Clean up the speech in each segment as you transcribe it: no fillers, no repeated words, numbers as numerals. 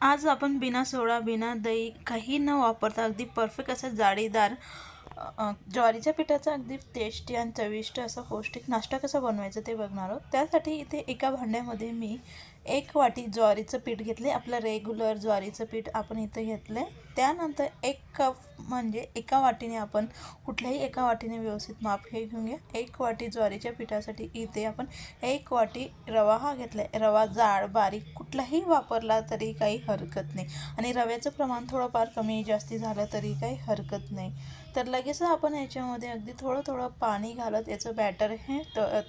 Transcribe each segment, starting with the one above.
आज आपण बिना सोडा, बिना दही काही न वापरता अगदी परफेक्ट असा जाळीदार ज्वारीच्या पिठाचा अगदी टेस्टी आणि चविष्ट असा पौष्टिक नाश्ता कसा बनवायचा ते बघणार आहोत. त्यासाठी इथे एका भांड्यामध्ये मी 1 वाटी ज्वारीचं पीठ घेतले. आपलं रेग्युलर ज्वारीचं पीठ आपण इथं घेतलं आहे. त्यानंतर 1 कप म्हणजे एका वाटीने आपण कुठल्याही एका वाटीने व्यवस्थित माप हे घेऊन घ्या. 1 वाटी ज्वारीच्या पिठासाठी इथे आपण 1 वाटी रवा हा घेतला आहे. रवा जाड बारीक कुठलाही वापरला तरी काही हरकत नाही आणि रव्याचं प्रमाण थोडंफार कमी जास्ती झालं तरी काही हरकत नाही. तर लगेच आपण याच्यामध्ये अगदी थोडं थोडं पाणी घालत याचं बॅटर हे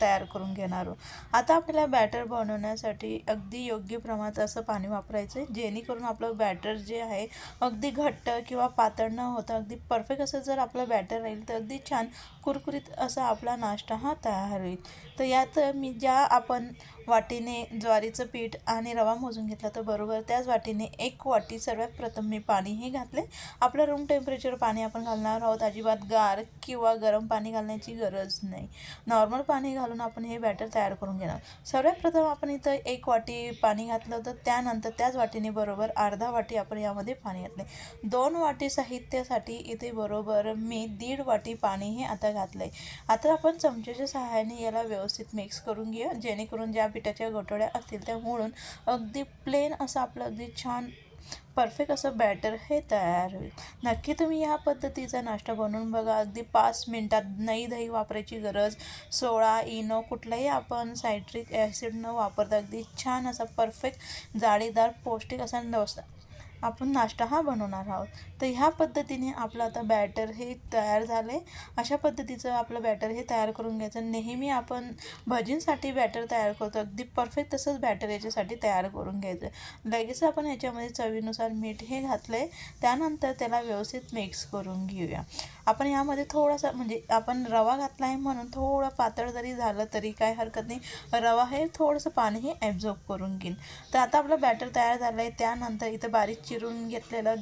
तयार करून घेणार आहोत. आता आपल्याला बॅटर बनवण्यासाठी अगदी योग्य प्रमाणात असं पाणी वापरायचं आहे, जेणेकरून आपलं बॅटर जे आहे अगदी घट्ट किंवा पातळ न होता अगदी परफेक्ट असं जर आपलं बॅटर राहील तर अगदी छान कुरकुरीत असा आपला नाश्ता हा तयार होईल. तर यात मी ज्या आपण वाटीने ज्वारीचं पीठ आणि रवा मोजून घेतला तर बरोबर त्याच वाटीने 1 वाटी सर्वात प्रथम मी पाणी हे घातले. आपलं रूम टेम्परेचर पाणी आपण घालणार आहोत. अजिबात गार किंवा गरम पाणी घालण्याची गरज नाही. नॉर्मल पाणी घालून आपण हे बॅटर तयार करून घेणार. सर्वात प्रथम आपण इथं 1 वाटी पाणी घातलं होतं, त्यानंतर त्याच वाटीने बरोबर अर्धा वाटी आपण यामध्ये पाणी घातले. 2 वाटी साहित्यासाठी इथे बरोबर मी 1.5 वाटी पाणी हे आता घातलं आहे. आता आपण चमच्याच्या सहाय्याने याला व्यवस्थित मिक्स करून घेऊया, जेणेकरून ज्या पिठाच्या गोटोळ्या असतील त्या मोडून अगदी प्लेन असं आपलं अगदी छान परफेक्ट असं बॅटर हे तयार होईल. नक्की तुम्ही ह्या पद्धतीचा नाश्ता बनवून बघा. अगदी 5 मिनटात. नाही दही वापरायची गरज, सोडा, इनो कुठलाही आपण सायट्रिक ॲसिड न वापरता अगदी छान असा परफेक्ट जाळीदार पौष्टिक असा आपण नाश्ता हा बनवणार आहोत. तर ह्या पद्धतीने आपलं आता बॅटर हे तयार झाले. अशा पद्धतीचं आपलं बॅटर हे तयार करून घ्यायचं. नेहमी आपण भजींसाठी बॅटर तयार करतो अगदी परफेक्ट तसंच बॅटर याच्यासाठी तयार करून घ्यायचं. लगेच आपण याच्यामध्ये चवीनुसार मीठ हे घातलं आहे. त्यानंतर त्याला व्यवस्थित मिक्स करून घेऊया. आपण यामध्ये थोडासा म्हणजे आपण रवा घातला आहे म्हणून थोडं पातळ जरी झालं तरी काय हरकत नाही. रवा हे थोडंसं पाणी हे ॲब्झॉर्ब करून घेईन. तर आता आपलं बॅटर तयार झालं आहे. त्यानंतर इथं बारीक चिरून घेतलेलं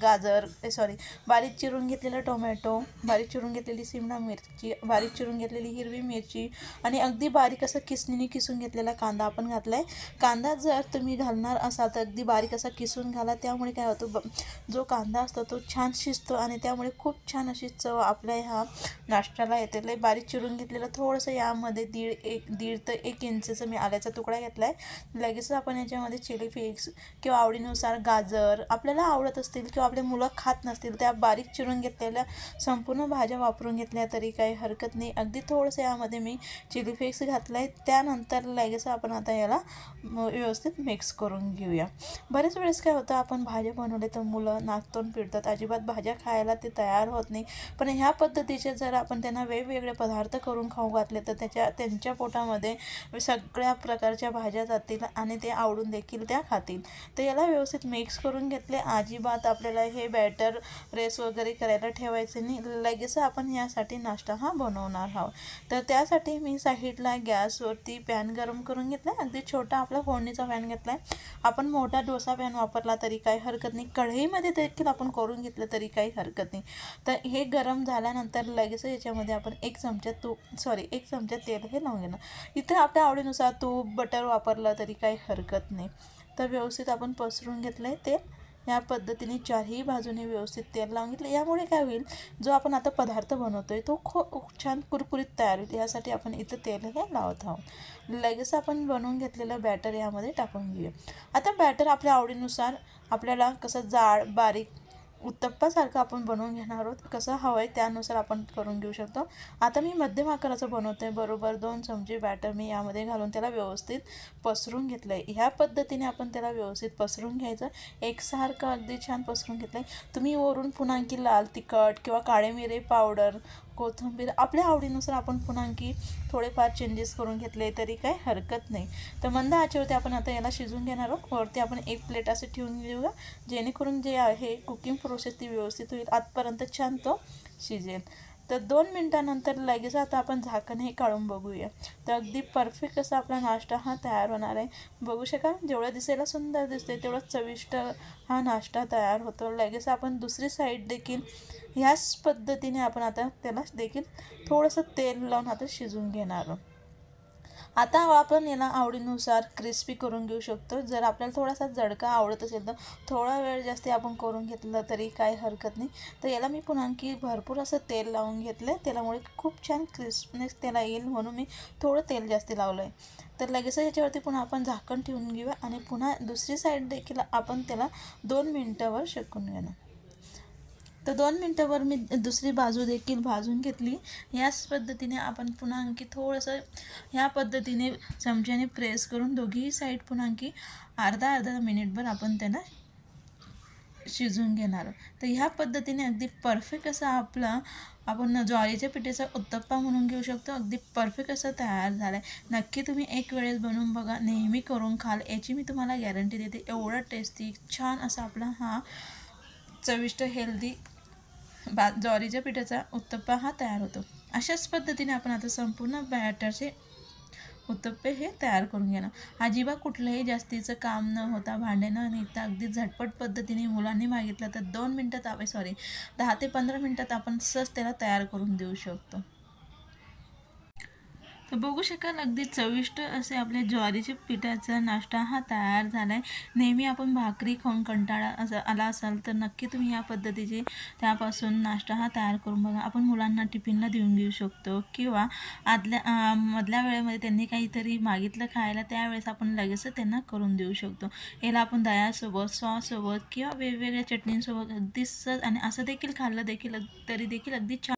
बारीक चिरून घेतलेलं टोमॅटो, बारीक चिरून घेतलेली शिमला मिरची, बारीक चिरून घेतलेली हिरवी मिरची आणि अगदी बारीक असं किसणीने किसून घेतलेला कांदा आपण घातला आहे. कांदा जर तुम्ही घालणार असाल तर अगदी बारीक असा किसून घाला. त्यामुळे काय होतं, जो कांदा असतो तो छान शिजतो आणि त्यामुळे खूप छान अशी चव आपल्या ह्या नाश्त्याला येते. लय बारीक चिरून घेतलेलं थोडंसं यामध्ये दीड ते 1 इंचचं मी आल्याचा तुकडा घेतला आहे. लगेच आपण याच्यामध्ये चिली फ्लेक्स किंवा आवडीनुसार गाजर आपल्याला आवडत असतील किंवा आपले मुलं खात नसतील त्या बारीक चिरून घेतलेल्या संपूर्ण भाज्या वापरून घेतल्या तरी काही हरकत नाही. अगदी थोडंसं यामध्ये मी चिली फ्लेक्स घातलं आहे. त्यानंतर लगेच आपण आता याला व्यवस्थित मिक्स करून घेऊया. बरेच वेळेस काय होतं, आपण भाज्या बनवले तर मुलं नाकतोंड पिळतात, अजिबात भाज्या खायला ते तयार होत नाही. पण ह्या पद्धतीचे जर आपण त्यांना वेगवेगळे पदार्थ करून खाऊ घातले तर त्यांच्या पोटामध्ये सगळ्या प्रकारच्या भाज्या जातील आणि ते आवडून देखील त्या खातील. तर याला व्यवस्थित मिक्स करून घेतले. अजिबात आपल्याला हे बॅटर रेस वगैरे करायला ठेवायचे नाही. लगेच आपण यासाठी नाश्ता हा बनवणार आहोत. तर त्यासाठी मी साईडला गॅसवरती पॅन गरम करून घेतला. अगदी छोटा आपला फोडणीचा पॅन घेतला आहे. आपण मोठा डोसा पॅन वापरला तरी काही हरकत नाही. कढईमध्ये देखील आपण करून घेतलं तरी काही हरकत नाही. तर हे गरम झाल्यानंतर लगेच याच्यामध्ये आपण 1 चमचा तेल हे लावून घेणार. इथे आपल्या आवडीनुसार तूप बटर वापरलं तरी काही हरकत नाही. तर व्यवस्थित आपण पसरून घेतलं आहे तेल. या पद्धतीने चारही बाजूने व्यवस्थित तेल लावून घेतलं. यामुळे काय होईल, जो आपण आता पदार्थ बनवतो आहे तो खूप छान कुरकुरीत तयार होईल. यासाठी आपण इथं तेल हे लावत आहोत. लगेच आपण बनवून घेतलेलं बॅटर यामध्ये टाकून घेऊया. आता बॅटर आपल्या आवडीनुसार आपल्याला कसं जाड बारीक उत्तप्पासारखं आपण बनवून घेणार आहोत. कसं हवं आहे त्यानुसार आपण करून घेऊ शकतो. आता मी मध्यम आकाराचं बनवतो आहे. बरोबर 2 चमचे बॅटर मी यामध्ये घालून त्याला व्यवस्थित पसरून घेतलं आहे. ह्या पद्धतीने आपण त्याला व्यवस्थित पसरून घ्यायचं. एकसारखं अगदी छान पसरून घेतलं आहे. तुम्ही वरून पुन्हा आणखी लाल तिखट किंवा काळे मिरे पावडर, कोथिंबीर आपल्या आवडीनुसार आपण पुन्हा आणखी थोडेफार चेंजेस करून घेतले तरी काही हरकत नाही. तर मंद आचेवरती आपण आता याला शिजून घेणार आहोत. वरती आपण 1 प्लेट असं ठेवून घेऊया, जेणेकरून जे आहे कुकिंग प्रोसेस ती व्यवस्थित होईल. आतपर्यंत छान तो शिजेल. तर 2 मिनटानंतर लगेच आता आपण झाकण हे काढून बघूया. तर अगदी परफेक्ट असा आपला नाश्ता हा तयार होणार आहे. बघू शकाल, जेवढं दिसायला सुंदर दिसते तेवढं चविष्ट हा नाश्ता तयार होतो. लगेच आपण दुसरी साईड देखील ह्याच पद्धतीने आपण आता त्याला देखील थोडंसं तेल लावून आता शिजून घेणार आहोत. आता आपण याला आवडीनुसार क्रिस्पी करून घेऊ शकतो. जर आपल्याला थोडासा जडका आवडत असेल तर थोडा वेळ जास्त आपण करून घेतलं तरी काही हरकत नाही. तर याला मी पुन्हा आणखी भरपूर असं तेल लावून घेतलं, तेलामुळे खूप छान क्रिस्पनेस त्याला येईल म्हणून मी थोडं तेल जास्त लावलं आहे. तर लगेच याच्यावरती पुन्हा आपण झाकण ठेवून घेऊया आणि पुन्हा दुसरी साईड देखील आपण त्याला 2 मिनटावर शेकून घेणार. तर 2 मिनटावर मी दुसरी बाजू देखील भाजून घेतली. याच पद्धतीने आपण पुन्हा आणखी थोडंसं ह्या पद्धतीने चमच्याने प्रेस करून दोघीही साईड पुन्हा आणखी अर्धा मिनिटभर आपण त्यांना शिजवून घेणार. तर ह्या पद्धतीने अगदी परफेक्ट असा आपला आपण ज्वारीच्या पिठीचा उत्तप्पा म्हणून घेऊ शकतो. अगदी परफेक्ट असं तयार झालं आहे. नक्की तुम्ही एक वेळेस बनवून बघा, नेहमी करून खाल याची मी तुम्हाला गॅरंटी देते. एवढा टेस्टी छान असा आपला हा चविष्ट हेल्दी ज्वारीच्या पिठाचा उत्तप्पा हा तयार होतो. अशाच पद्धतीने आपण आता संपूर्ण बॅटरचे उत्तप्पे हे तयार करून घेणार. अजिबात कुठलंही जास्तीचं काम न होता, भांडे न निघता अगदी झटपट पद्धतीने मुलांनी मागितलं तर 2 मिनटात 10 ते 15 मिनटात आपण सहज त्याला तयार करून देऊ शकतो. तर बघू शकाल अगदी चविष्ट असे आपल्या ज्वारीच्या पिठाचा नाश्ता हा तयार झाला आहे. नेहमी आपण भाकरी खाऊन कंटाळा आला असाल तर नक्की तुम्ही या पद्धतीचे त्यापासून नाश्ता हा तयार करून बघा. आपण मुलांना टिफिनला देऊन घेऊ शकतो किंवा मधल्या वेळेमध्ये त्यांनी काहीतरी मागितलं खायला, त्यावेळेस आपण लगेच त्यांना करून देऊ शकतो. याला आपण दह्यासोबत, सॉससोबत किंवा वेगवेगळ्या चटणींसोबत अगदी सहज आणि असं देखील खाल्लं तरी देखील अगदी छान